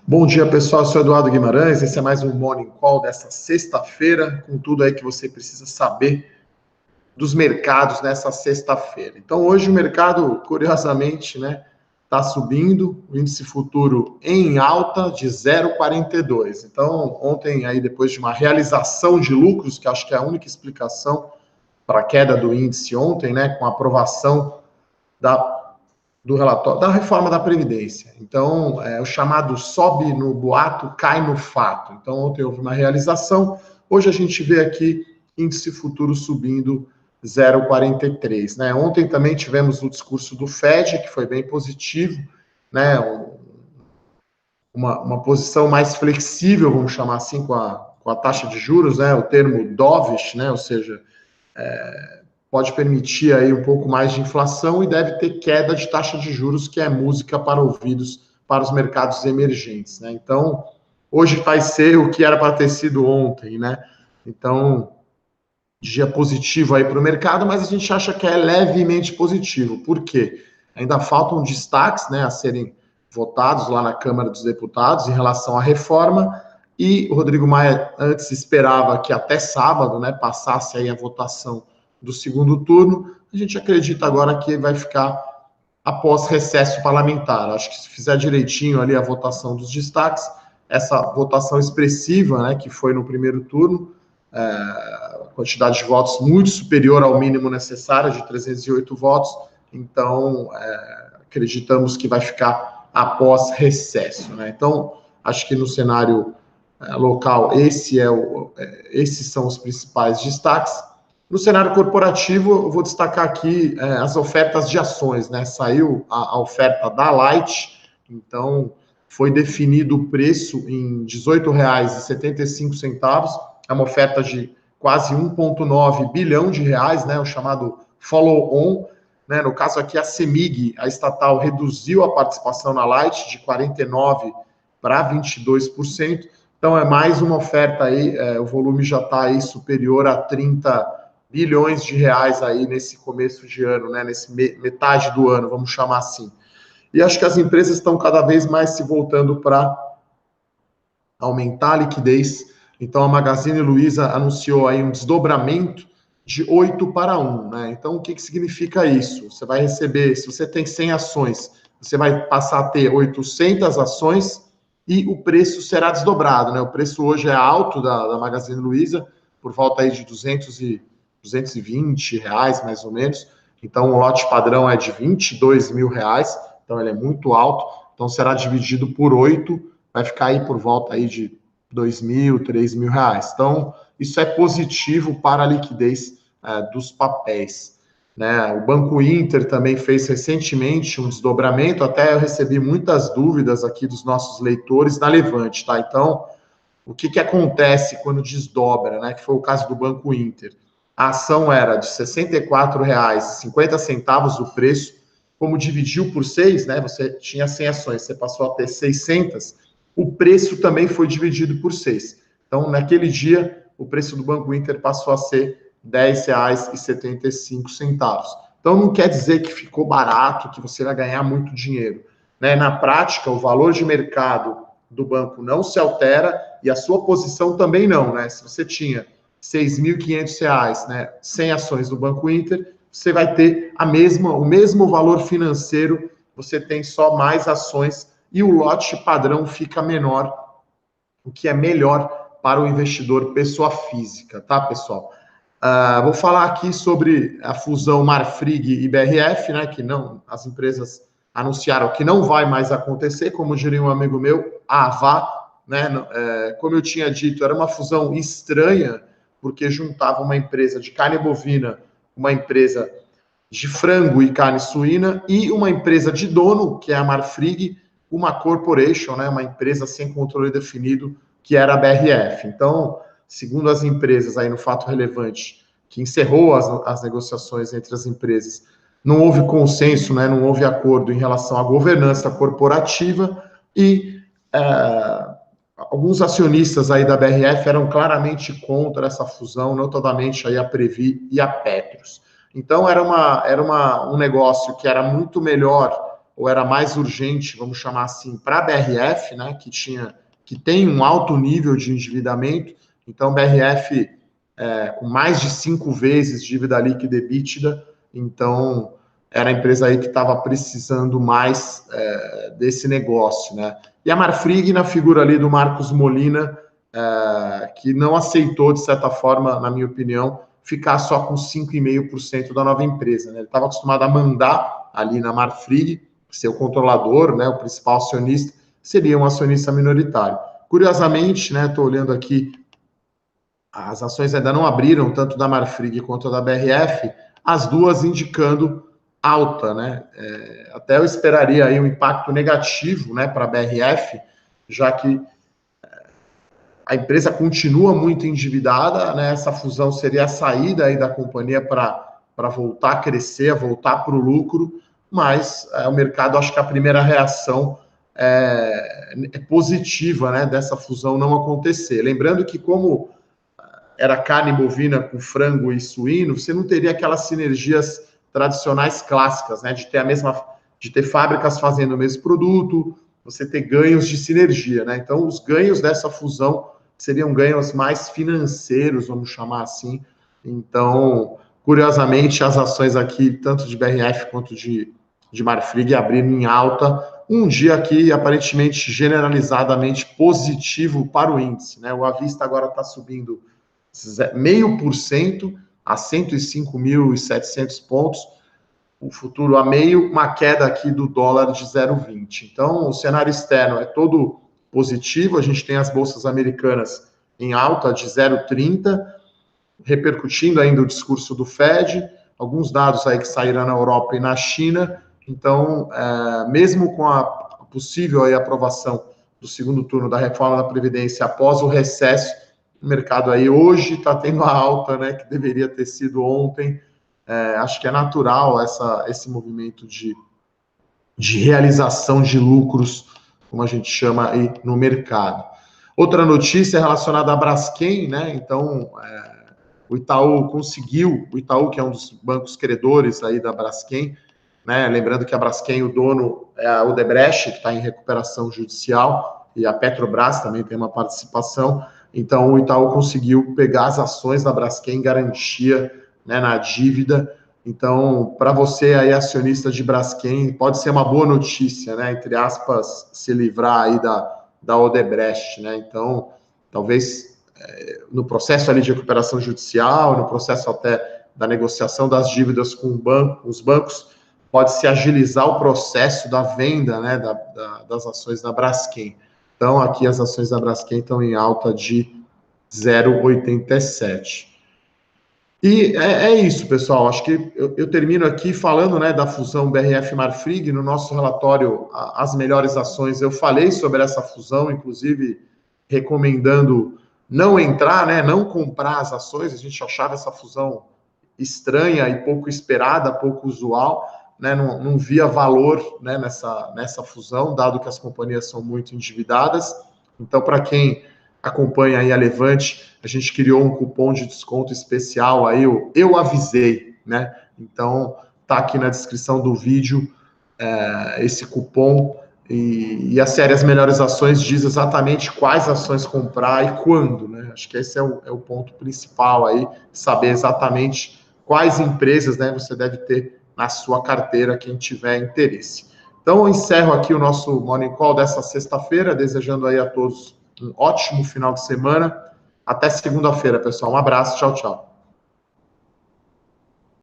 Bom dia, pessoal. Eu sou Eduardo Guimarães. Esse é mais um Morning Call desta sexta-feira, com tudo aí que você precisa saber dos mercados nessa sexta-feira. Então, hoje o mercado, curiosamente, está subindo, o índice futuro em alta de 0,42. Então, ontem, aí, depois de uma realização de lucros, que acho que é a única explicação para a queda do índice ontem, com a aprovação do relatório, da reforma da Previdência. Então, o chamado sobe no boato, cai no fato. Então, ontem houve uma realização, hoje a gente vê aqui índice futuro subindo 0,43. Ontem também tivemos o discurso do Fed, que foi bem positivo, uma posição mais flexível, vamos chamar assim, com a taxa de juros, o termo dovish, ou seja, pode permitir aí um pouco mais de inflação e deve ter queda de taxa de juros, que é música para ouvidos para os mercados emergentes, Então, hoje vai ser o que era para ter sido ontem, Então, dia positivo aí para o mercado, mas a gente acha que é levemente positivo. Por quê? Ainda faltam destaques, a serem votados lá na Câmara dos Deputados em relação à reforma, e o Rodrigo Maia antes esperava que até sábado, passasse aí a votação do segundo turno. A gente acredita agora que vai ficar após recesso parlamentar. Acho que se fizer direitinho ali a votação dos destaques, essa votação expressiva, que foi no primeiro turno, a quantidade de votos muito superior ao mínimo necessário, de 308 votos, então acreditamos que vai ficar após recesso. Então, acho que no cenário local, esses são os principais destaques. No cenário corporativo, eu vou destacar aqui as ofertas de ações, Saiu a oferta da Light, então foi definido o preço em R$ 18,75, é uma oferta de quase 1,9 bilhão de reais, o chamado follow-on. No caso aqui, a CEMIG, a estatal, reduziu a participação na Light de 49% para 22%, então é mais uma oferta aí, o volume já está aí superior a 30 bilhões de reais aí nesse começo de ano, nesse metade do ano, vamos chamar assim. E acho que as empresas estão cada vez mais se voltando para aumentar a liquidez. Então, a Magazine Luiza anunciou aí um desdobramento de 8 para 1, Então, o que significa isso? Você vai receber, se você tem 100 ações, você vai passar a ter 800 ações e o preço será desdobrado, O preço hoje é alto da Magazine Luiza, por volta aí de 220 reais, mais ou menos. Então, o lote padrão é de 22 mil reais, então ele é muito alto. Então, será dividido por 8, vai ficar aí por volta aí de 2 mil, 3 mil reais. Então, isso é positivo para a liquidez dos papéis. O Banco Inter também fez recentemente um desdobramento, até eu recebi muitas dúvidas aqui dos nossos leitores na Levante, Então, o que acontece quando desdobra, que foi o caso do Banco Inter? A ação era de R$ 64,50 o preço, como dividiu por 6, você tinha 100 ações, você passou a ter 600, o preço também foi dividido por 6. Então, naquele dia, o preço do Banco Inter passou a ser R$ 10,75. Então, não quer dizer que ficou barato, que você vai ganhar muito dinheiro. Na prática, o valor de mercado do banco não se altera e a sua posição também não, Se você tinha R$ 6.500, 100 ações do Banco Inter, você vai ter o mesmo valor financeiro, você tem só mais ações e o lote padrão fica menor, o que é melhor para o investidor pessoa física, pessoal? Vou falar aqui sobre a fusão Marfrig e BRF, que não, as empresas anunciaram que não vai mais acontecer, como diria um amigo meu, como eu tinha dito, era uma fusão estranha, porque juntava uma empresa de carne bovina, uma empresa de frango e carne suína e uma empresa de dono, que é a Marfrig, uma corporation, uma empresa sem controle definido, que era a BRF. Então, segundo as empresas, aí no fato relevante, que encerrou as negociações entre as empresas, não houve consenso, não houve acordo em relação à governança corporativa e alguns acionistas aí da BRF eram claramente contra essa fusão, notadamente aí a Previ e a Petros. Então, era um negócio que era muito melhor ou era mais urgente, vamos chamar assim, para a BRF, né, que tem um alto nível de endividamento. Então, BRF com mais de 5 vezes dívida líquida EBITDA, então era a empresa aí que estava precisando mais desse negócio, né? E a Marfrig, na figura ali do Marcos Molina, que não aceitou, de certa forma, na minha opinião, ficar só com 5,5% da nova empresa, né? Ele estava acostumado a mandar ali na Marfrig, ser o controlador, né, o principal acionista, seria um acionista minoritário. Curiosamente, né, estou olhando aqui, as ações ainda não abriram, tanto da Marfrig quanto da BRF, as duas indicando alta, né? Até eu esperaria aí um impacto negativo, né, para a BRF, já que a empresa continua muito endividada, né? Essa fusão seria a saída aí da companhia para voltar a crescer, voltar para o lucro, mas o mercado, acho que a primeira reação é positiva, né, dessa fusão não acontecer. Lembrando que como era carne bovina com frango e suíno, você não teria aquelas sinergias tradicionais clássicas, né, de ter fábricas fazendo o mesmo produto, você ter ganhos de sinergia, né? Então, os ganhos dessa fusão seriam ganhos mais financeiros, vamos chamar assim. Então, curiosamente, as ações aqui, tanto de BRF quanto de Marfrig, abriram em alta, um dia aqui aparentemente generalizadamente positivo para o índice, né? O Avista agora está subindo 0,5% a 105.700 pontos, o futuro a meio, uma queda aqui do dólar de 0,20. Então, o cenário externo é todo positivo, a gente tem as bolsas americanas em alta de 0,30, repercutindo ainda o discurso do Fed, alguns dados aí que saíram na Europa e na China. Então, mesmo com a possível aí aprovação do segundo turno da reforma da Previdência após o recesso, o mercado aí hoje está tendo a alta, né, que deveria ter sido ontem. Acho que é natural esse movimento de realização de lucros, como a gente chama aí no mercado. Outra notícia relacionada à Braskem, né? Então, o Itaú, que é um dos bancos credores aí da Braskem, né? Lembrando que a Braskem, o dono é a Odebrecht, que está em recuperação judicial, e a Petrobras também tem uma participação. Então, o Itaú conseguiu pegar as ações da Braskem em garantia, né, na dívida. Então, para você aí, acionista de Braskem, pode ser uma boa notícia, né? Entre aspas, se livrar aí da Odebrecht, né? Então, talvez no processo ali de recuperação judicial, no processo até da negociação das dívidas com os bancos, pode-se agilizar o processo da venda, né, das ações da Braskem. Então, aqui as ações da Braskem estão em alta de 0,87. E é isso, pessoal. Acho que eu termino aqui falando, né, da fusão BRF-Marfrig. No nosso relatório, as melhores ações, eu falei sobre essa fusão, inclusive recomendando não entrar, né, não comprar as ações. A gente achava essa fusão estranha e pouco esperada, pouco usual, né, não via valor, né, nessa fusão, dado que as companhias são muito endividadas. Então, para quem acompanha aí a Levante, a gente criou um cupom de desconto especial aí, eu avisei, né? Então, tá aqui na descrição do vídeo esse cupom, e a série As Melhores Ações diz exatamente quais ações comprar e quando, né? Acho que esse é o ponto principal aí, saber exatamente quais empresas, né, você deve ter na sua carteira, quem tiver interesse. Então, eu encerro aqui o nosso Morning Call dessa sexta-feira, desejando aí a todos um ótimo final de semana. Até segunda-feira, pessoal. Um abraço. Tchau, tchau.